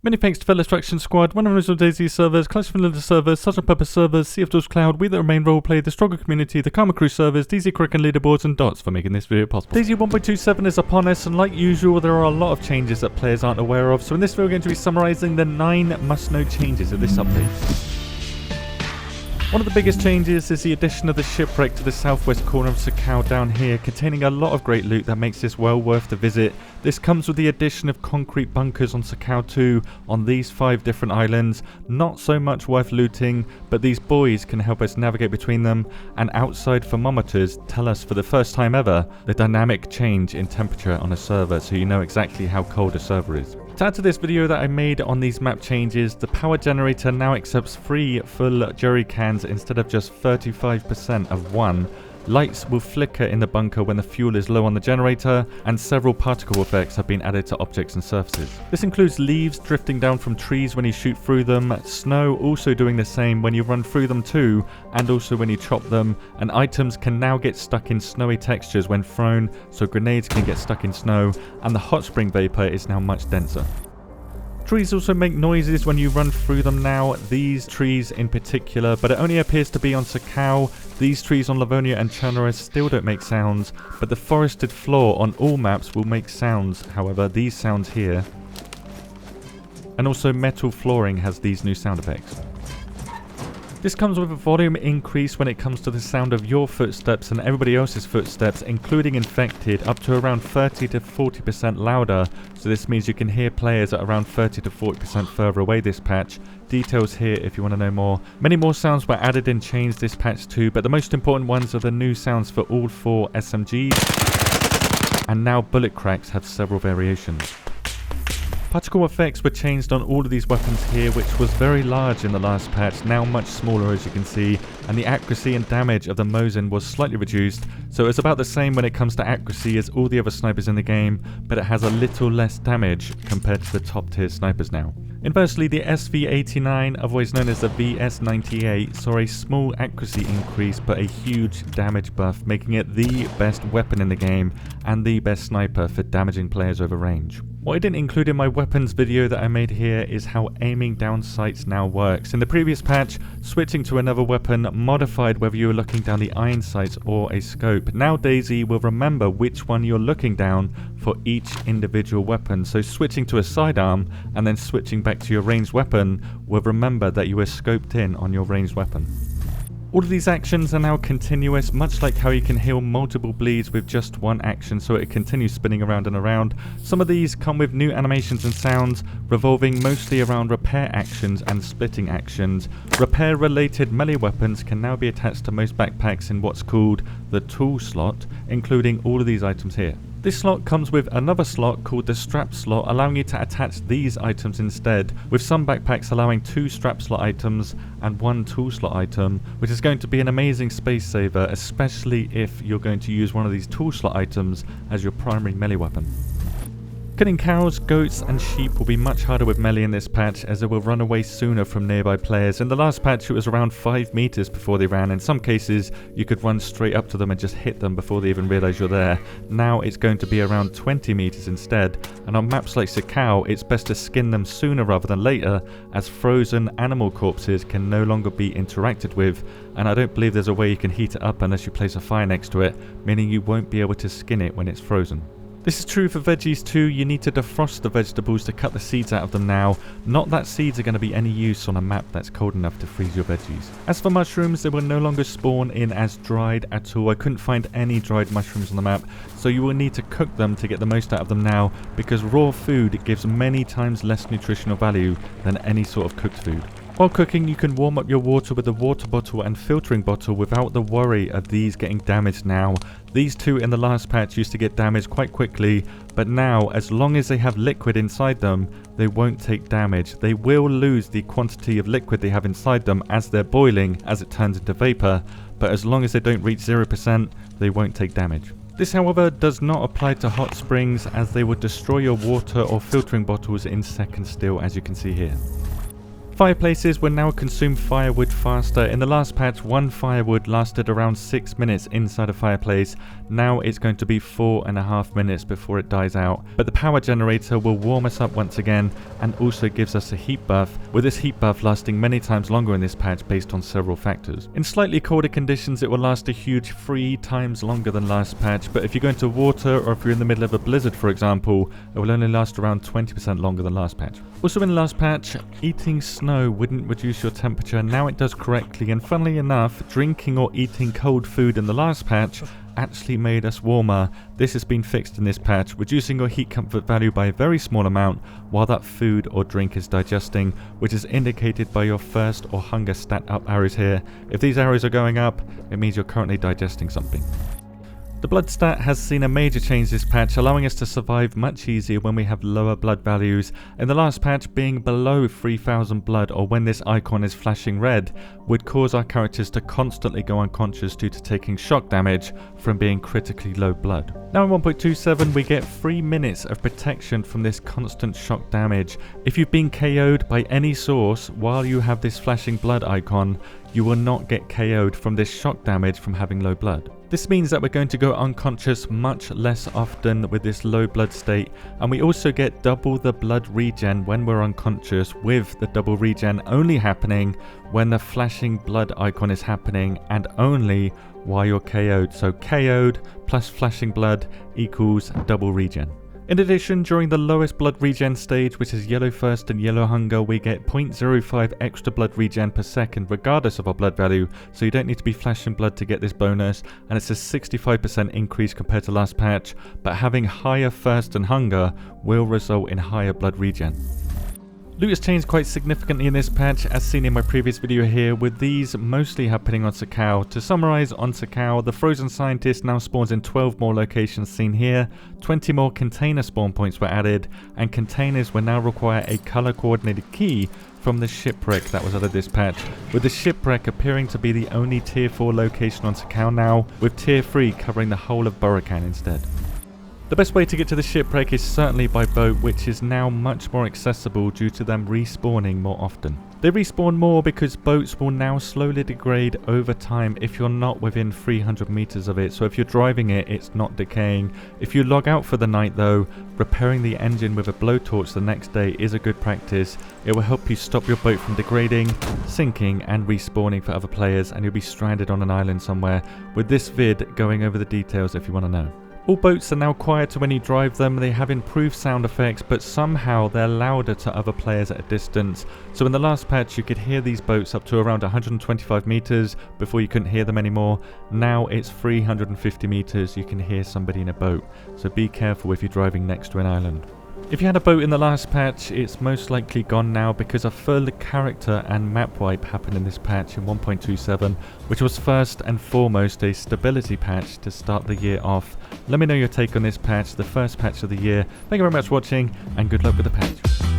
Many thanks to fellow Extraction Squad, one of the original DayZ servers, Clash Vanilla servers, Sergeant Pepper servers, Sea of Doors Cloud, We That Remain Roleplay, the Struggle Community, the Karma Crew servers, DayZ Curriculum Leaderboards, and Dots for making this video possible. DayZ 1.27 is upon us, and like usual, there are a lot of changes that players aren't aware of, so in this video we're going to be summarising the 9 must-know changes of this update. One of the biggest changes is the addition of the shipwreck to the southwest corner of Sakau down here, containing a lot of great loot that makes this well worth the visit. This comes with the addition of concrete bunkers on Sakau 2 on these 5 different islands. Not so much worth looting, but these buoys can help us navigate between them, and outside thermometers tell us for the first time ever the dynamic change in temperature on a server, so you know exactly how cold a server is. To add to this video that I made on these map changes, the power generator now accepts 3 full jerry cans instead of just 35% of 1. Lights will flicker in the bunker when the fuel is low on the generator, and several particle effects have been added to objects and surfaces. This includes leaves drifting down from trees when you shoot through them, snow also doing the same when you run through them too, and also when you chop them, and items can now get stuck in snowy textures when thrown, so grenades can get stuck in snow, and the hot spring vapor is now much denser. Trees also make noises when you run through them now, these trees in particular, but it only appears to be on Sakau. These trees on Livonia and Chernarus still don't make sounds, but the forested floor on all maps will make sounds, however, these sounds here. And also metal flooring has these new sound effects. This comes with a volume increase when it comes to the sound of your footsteps and everybody else's footsteps, including infected, up to around 30 to 40% louder, so this means you can hear players at around 30 to 40% further away this patch. Details here if you want to know more. Many more sounds were added and changed this patch too, but the most important ones are the new sounds for all 4 SMGs, and now bullet cracks have several variations. Particle effects were changed on all of these weapons here, which was very large in the last patch, now much smaller as you can see, and the accuracy and damage of the Mosin was slightly reduced, so it's about the same when it comes to accuracy as all the other snipers in the game, but it has a little less damage compared to the top tier snipers now. Inversely, the SV89, otherwise known as the VS98, saw a small accuracy increase but a huge damage buff, making it the best weapon in the game and the best sniper for damaging players over range. What I didn't include in my weapons video that I made here is how aiming down sights now works. In the previous patch, switching to another weapon modified whether you were looking down the iron sights or a scope. Now DayZ will remember which one you're looking down for each individual weapon, so switching to a sidearm and then switching back to your ranged weapon will remember that you were scoped in on your ranged weapon. All of these actions are now continuous, much like how you can heal multiple bleeds with just one action, so it continues spinning around and around. Some of these come with new animations and sounds, revolving mostly around repair actions and splitting actions. Repair-related melee weapons can now be attached to most backpacks in what's called the tool slot, including all of these items here. This slot comes with another slot called the strap slot, allowing you to attach these items instead, with some backpacks allowing 2 strap slot items and 1 tool slot item, which is going to be an amazing space saver, especially if you're going to use one of these tool slot items as your primary melee weapon. Killing cows, goats and sheep will be much harder with melee in this patch, as they will run away sooner from nearby players. In the last patch it was around 5 meters before they ran. In some cases you could run straight up to them and just hit them before they even realize you're there. Now it's going to be around 20 meters instead, and on maps like Sakau it's best to skin them sooner rather than later, as frozen animal corpses can no longer be interacted with, and I don't believe there's a way you can heat it up unless you place a fire next to it, meaning you won't be able to skin it when it's frozen. This is true for veggies too. You need to defrost the vegetables to cut the seeds out of them now. Not that seeds are going to be any use on a map that's cold enough to freeze your veggies. As for mushrooms, they will no longer spawn in as dried at all. I couldn't find any dried mushrooms on the map, so you will need to cook them to get the most out of them now, because raw food gives many times less nutritional value than any sort of cooked food. While cooking, you can warm up your water with a water bottle and filtering bottle without the worry of these getting damaged now. These two in the last patch used to get damaged quite quickly, but now, as long as they have liquid inside them, they won't take damage. They will lose the quantity of liquid they have inside them as they're boiling, as it turns into vapor, but as long as they don't reach 0%, they won't take damage. This, however, does not apply to hot springs, as they will destroy your water or filtering bottles in seconds still, as you can see here. Fireplaces will now consume firewood faster. In the last patch, one firewood lasted around 6 minutes inside a fireplace. Now it's going to be 4.5 minutes before it dies out. But the power generator will warm us up once again and also gives us a heat buff, with this heat buff lasting many times longer in this patch based on several factors. In slightly colder conditions, it will last a huge 3 times longer than last patch, but if you go into water or if you're in the middle of a blizzard, for example, it will only last around 20% longer than last patch. Also in the last patch, eating snow wouldn't reduce your temperature. Now it does correctly, and funnily enough, drinking or eating cold food in the last patch actually made us warmer. This has been fixed in this patch, reducing your heat comfort value by a very small amount while that food or drink is digesting, which is indicated by your thirst or hunger stat up arrows here. If these arrows are going up, it means you're currently digesting something. The blood stat has seen a major change this patch, allowing us to survive much easier when we have lower blood values. In the last patch, being below 3000 blood, or when this icon is flashing red, would cause our characters to constantly go unconscious due to taking shock damage from being critically low blood. Now in 1.27 we get 3 minutes of protection from this constant shock damage. If you've been KO'd by any source while you have this flashing blood icon, you will not get KO'd from this shock damage from having low blood. This means that we're going to go unconscious much less often with this low blood state, and we also get double the blood regen when we're unconscious, with the double regen only happening when the flashing blood icon is happening and only while you're KO'd. So KO'd plus flashing blood equals double regen. In addition, during the lowest blood regen stage, which is yellow thirst and yellow hunger, we get 0.05 extra blood regen per second regardless of our blood value, so you don't need to be flashing blood to get this bonus, and it's a 65% increase compared to last patch, but having higher thirst and hunger will result in higher blood regen. Loot has changed quite significantly in this patch, as seen in my previous video here, with these mostly happening on Sakau. To summarize, on Sakau, the Frozen Scientist now spawns in 12 more locations seen here, 20 more container spawn points were added, and containers will now require a color coordinated key from the shipwreck that was added this patch, with the shipwreck appearing to be the only tier 4 location on Sakau now, with tier 3 covering the whole of Borokan instead. The best way to get to the shipwreck is certainly by boat, which is now much more accessible due to them respawning more often. They respawn more because boats will now slowly degrade over time if you're not within 300 meters of it, so if you're driving it, it's not decaying. If you log out for the night though, repairing the engine with a blowtorch the next day is a good practice. It will help you stop your boat from degrading, sinking and respawning for other players, and you'll be stranded on an island somewhere, with this vid going over the details if you want to know. All boats are now quieter when you drive them. They have improved sound effects, but somehow they're louder to other players at a distance. So in the last patch you could hear these boats up to around 125 meters before you couldn't hear them anymore. Now it's 350 meters you can hear somebody in a boat, so be careful if you're driving next to an island. If you had a boat in the last patch, it's most likely gone now because a full character and map wipe happened in this patch in 1.27, which was first and foremost a stability patch to start the year off. Let me know your take on this patch, the first patch of the year. Thank you very much for watching, and good luck with the patch.